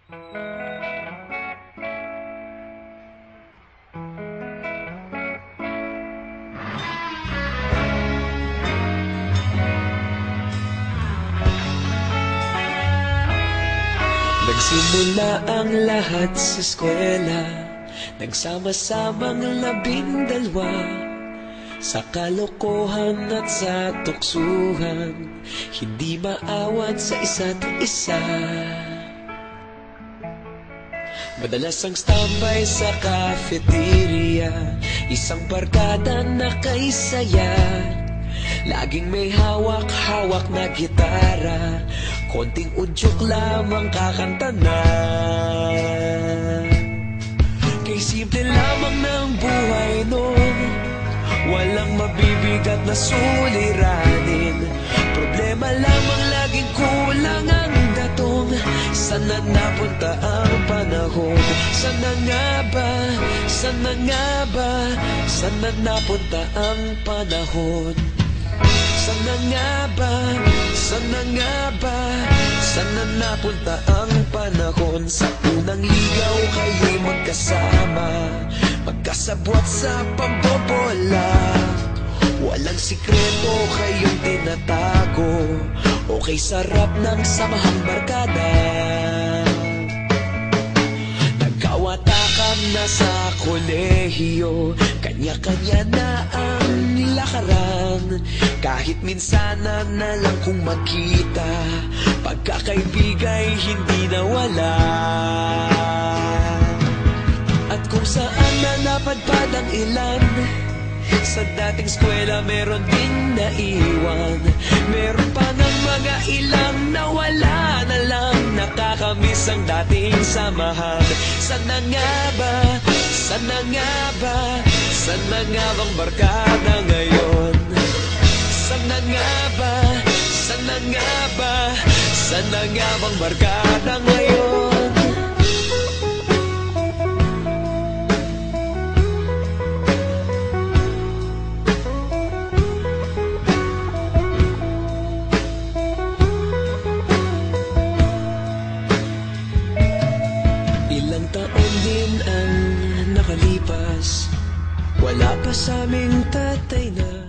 Nagsimula ang lahat sa eskwela, nagsama-samang 12 sa kalokohan at sa tuksuhan, hindi maawat sa isa't isa. Madalas ang standby sa cafeteria, isang barkada na kay saya. Laging may hawak-hawak na gitara, konting udyok lamang kakanta na. Kay simple lamang ng buhay noon, walang mabibigat na suliranin. Problema lamang laging kulang ang datong. Sana napunta ang panahon? Sana nga ba? Sana nga ba? Sana napunta ang panahon? Sana nga ba? Sana nga ba? Sana napunta ang panahon? Sa unang ligaw kayo'y magkasama, magkasabwat sa pambobola. Walang sikreto kayong tinatago, okay sarap ng samahang barkada. Nagkawatakan na sa kolehiyo, kanya-kanya na ang nilakaran. Kahit minsanan na lang kung magkita, pagkakaibigay hindi nawala. At kung saan na napadpad ang ilan, sa dating eskwela meron ding naiwan. Meron pa ng mga ilang nawala na lang, nakakamiss ang dating samahan. Sana nga ba? Sana nga ba? Sana nga bang barkada ngayon? Sana nga ba? Sana nga ba? Sana nga bang barkada ngayon? Ilang taon din ang nakalipas, wala pa sa aming tatay na